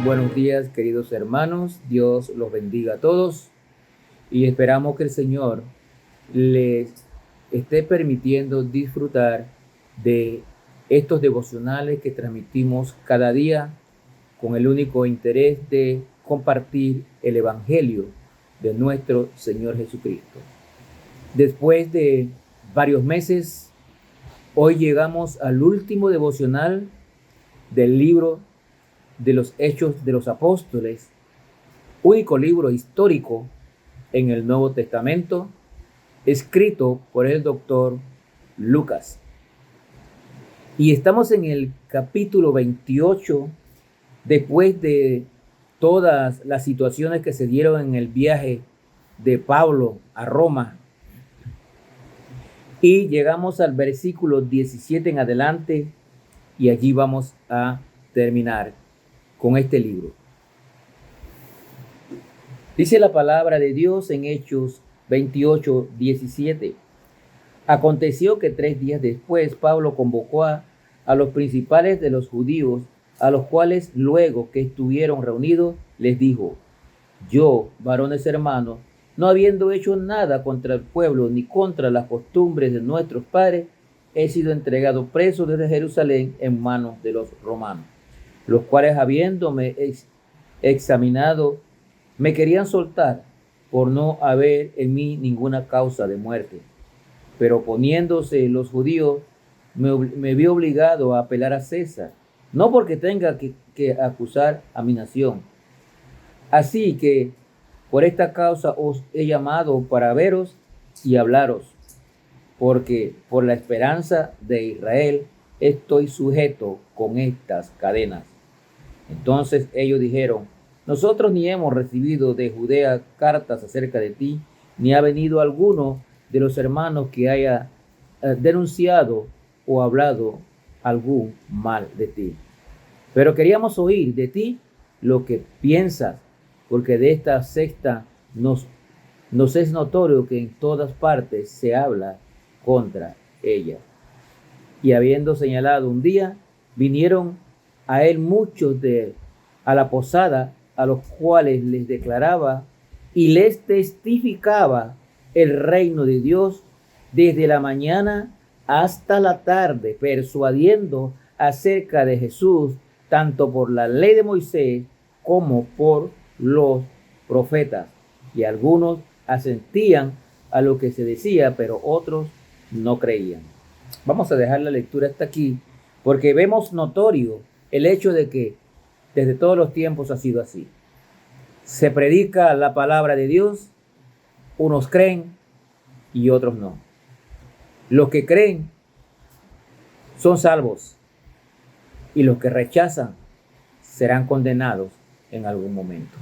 Buenos días, queridos hermanos. Dios los bendiga a todos y esperamos que el Señor les esté permitiendo disfrutar de estos devocionales que transmitimos cada día con el único interés de compartir el Evangelio de nuestro Señor Jesucristo. Después de varios meses, hoy llegamos al último devocional del libro de los Hechos de los Apóstoles, único libro histórico en el Nuevo Testamento, escrito por el doctor Lucas. Y estamos en el capítulo 28, después de todas las situaciones que se dieron en el viaje de Pablo a Roma. Y llegamos al versículo 17 en adelante, y allí vamos a terminar con este libro. Dice la palabra de Dios en Hechos 28, 17. Aconteció que 3 días después Pablo convocó a los principales de los judíos, a los cuales luego que estuvieron reunidos les dijo: yo, varones hermanos, no habiendo hecho nada contra el pueblo ni contra las costumbres de nuestros padres, he sido entregado preso desde Jerusalén en manos de los romanos, los cuales, habiéndome examinado, me querían soltar por no haber en mí ninguna causa de muerte. Pero poniéndose los judíos, me vi obligado a apelar a César, no porque tenga que acusar a mi nación. Así que por esta causa os he llamado para veros y hablaros, porque por la esperanza de Israel estoy sujeto con estas cadenas. Entonces ellos dijeron: nosotros ni hemos recibido de Judea cartas acerca de ti, ni ha venido alguno de los hermanos que haya denunciado o hablado algún mal de ti. Pero queríamos oír de ti lo que piensas, porque de esta secta nos es notorio que en todas partes se habla contra ella. Y habiendo señalado un día, vinieron a él muchos a la posada, a los cuales les declaraba y les testificaba el reino de Dios desde la mañana hasta la tarde, persuadiendo acerca de Jesús, tanto por la ley de Moisés como por los profetas. Y algunos asentían a lo que se decía, pero otros no creían. Vamos a dejar la lectura hasta aquí, porque vemos notorio el hecho de que desde todos los tiempos ha sido así. Se predica la palabra de Dios, unos creen y otros no. Los que creen son salvos y los que rechazan serán condenados en algún momento.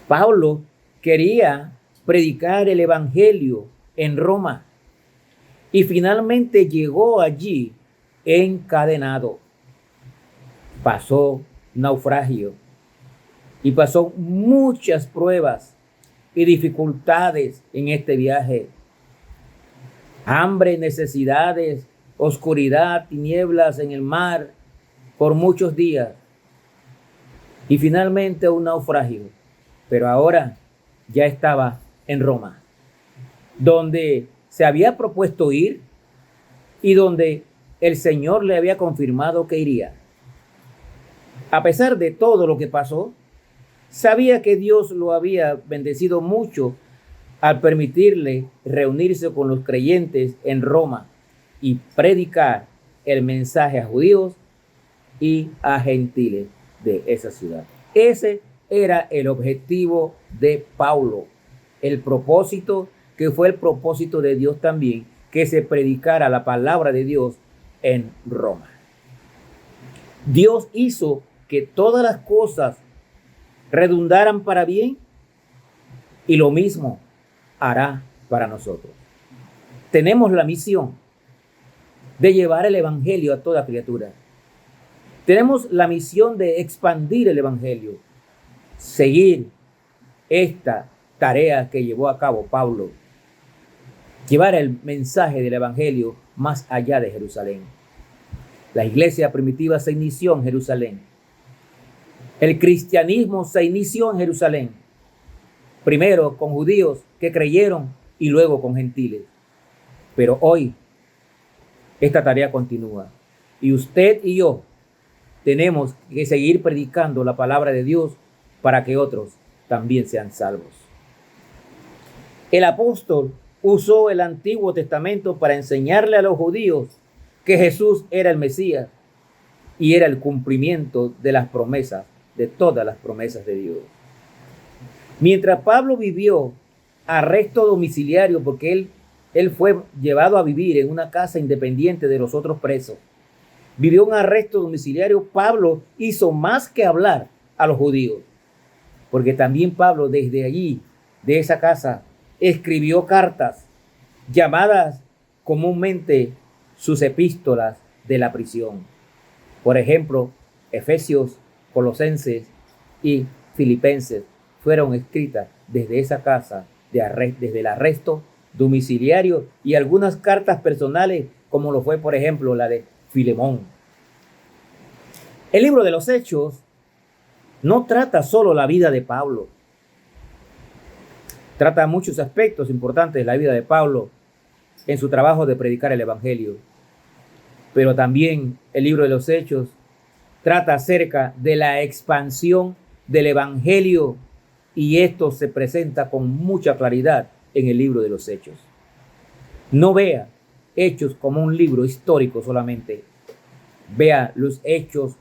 Pablo quería predicar el evangelio en Roma y finalmente llegó allí encadenado. Pasó naufragio y pasó muchas pruebas y dificultades en este viaje. Hambre, necesidades, oscuridad, tinieblas en el mar por muchos días y finalmente un naufragio. Pero ahora ya estaba en Roma, donde se había propuesto ir y donde el Señor le había confirmado que iría. A pesar de todo lo que pasó, sabía que Dios lo había bendecido mucho al permitirle reunirse con los creyentes en Roma y predicar el mensaje a judíos y a gentiles de esa ciudad. Ese era el objetivo de Pablo, el propósito que fue el propósito de Dios también, que se predicara la palabra de Dios en Roma. Dios hizo que todas las cosas redundaran para bien y lo mismo hará para nosotros. Tenemos la misión de llevar el evangelio a toda criatura. Tenemos la misión de expandir el evangelio, seguir esta tarea que llevó a cabo Pablo, llevar el mensaje del evangelio más allá de Jerusalén. La iglesia primitiva se inició en Jerusalén El cristianismo se inició en Jerusalén, primero con judíos que creyeron y luego con gentiles. Pero hoy esta tarea continúa y usted y yo tenemos que seguir predicando la palabra de Dios para que otros también sean salvos. El apóstol usó el Antiguo Testamento para enseñarle a los judíos que Jesús era el Mesías y era el cumplimiento de las promesas, de todas las promesas de Dios. Mientras Pablo vivió arresto domiciliario porque él fue llevado a vivir en una casa independiente de los otros presos, vivió un arresto domiciliario, Pablo hizo más que hablar a los judíos, porque también Pablo desde allí, de esa casa, escribió cartas llamadas comúnmente sus epístolas de la prisión. Por ejemplo, Efesios, Colosenses y Filipenses fueron escritas desde esa casa, desde el arresto domiciliario, y algunas cartas personales, como lo fue, por ejemplo, la de Filemón. El libro de los Hechos no trata solo la vida de Pablo. Trata muchos aspectos importantes de la vida de Pablo en su trabajo de predicar el evangelio. Pero también el libro de los Hechos trata acerca de la expansión del evangelio, y esto se presenta con mucha claridad en el libro de los Hechos. No vea Hechos como un libro histórico solamente. Vea los Hechos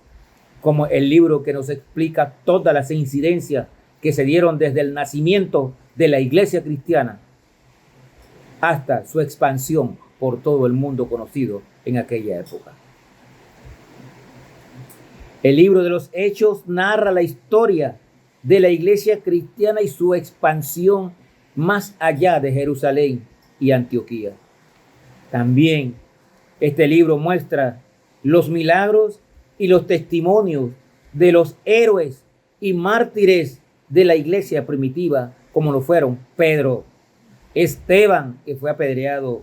como el libro que nos explica todas las incidencias que se dieron desde el nacimiento de la iglesia cristiana hasta su expansión por todo el mundo conocido en aquella época. El libro de los Hechos narra la historia de la iglesia cristiana y su expansión más allá de Jerusalén y Antioquía. También este libro muestra los milagros y los testimonios de los héroes y mártires de la iglesia primitiva, como lo fueron Pedro, Esteban, que fue apedreado,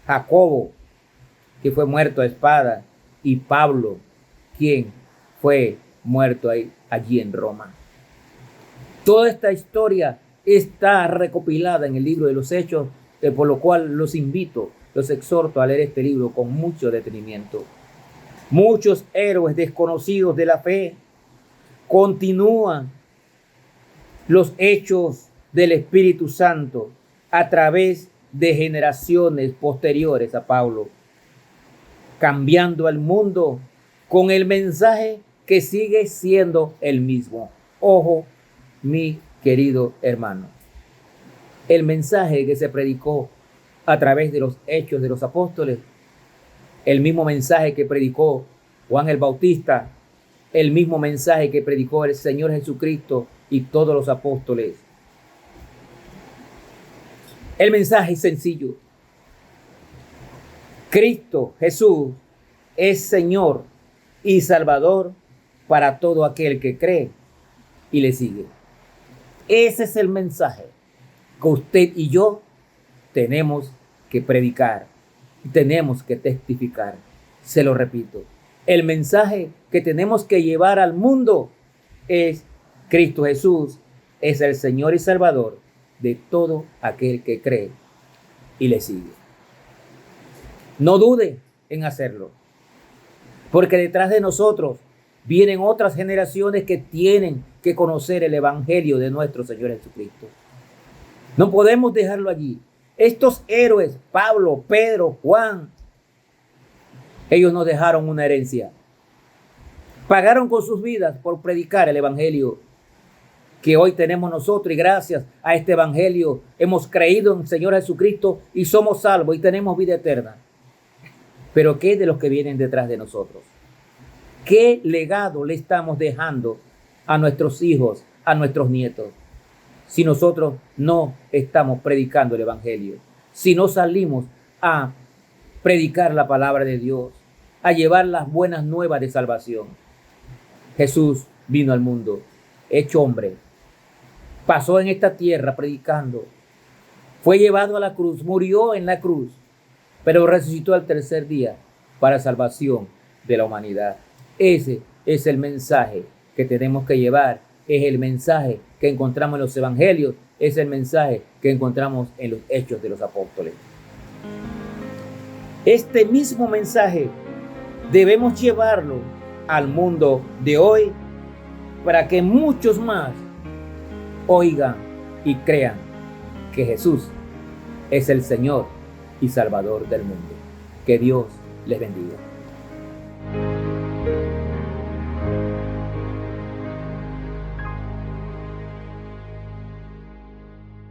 Jacobo, que fue muerto a espada, y Pablo, quien fue muerto allí en Roma. Toda esta historia está recopilada en el libro de los Hechos, por lo cual los exhorto a leer este libro con mucho detenimiento. Muchos héroes desconocidos de la fe continúan los hechos del Espíritu Santo a través de generaciones posteriores a Pablo, cambiando al mundo con el mensaje que sigue siendo el mismo. Ojo, mi querido hermano, el mensaje que se predicó a través de los hechos de los apóstoles, el mismo mensaje que predicó Juan el Bautista, el mismo mensaje que predicó el Señor Jesucristo y todos los apóstoles. El mensaje es sencillo. Cristo Jesús es Señor y Salvador para todo aquel que cree y le sigue. Ese es el mensaje que usted y yo tenemos que predicar, tenemos que testificar. Se lo repito, el mensaje que tenemos que llevar al mundo es: Cristo Jesús es el Señor y Salvador de todo aquel que cree y le sigue. No dude en hacerlo, porque detrás de nosotros vienen otras generaciones que tienen que conocer el evangelio de nuestro Señor Jesucristo. No podemos dejarlo allí. Estos héroes, Pablo, Pedro, Juan, ellos nos dejaron una herencia. Pagaron con sus vidas por predicar el evangelio que hoy tenemos nosotros, y gracias a este evangelio hemos creído en el Señor Jesucristo y somos salvos y tenemos vida eterna. Pero ¿qué de los que vienen detrás de nosotros? ¿Qué legado le estamos dejando a nuestros hijos, a nuestros nietos, si nosotros no estamos predicando el evangelio? Si no salimos a predicar la palabra de Dios, a llevar las buenas nuevas de salvación. Jesús vino al mundo, hecho hombre, pasó en esta tierra predicando, fue llevado a la cruz, murió en la cruz, pero resucitó al tercer día para salvación de la humanidad. Ese es el mensaje que tenemos que llevar es el mensaje que encontramos en los evangelios, es el mensaje que encontramos en los hechos de los apóstoles. Este mismo mensaje debemos llevarlo al mundo de hoy para que muchos más oigan y crean que Jesús es el Señor y Salvador del mundo. Que Dios les bendiga.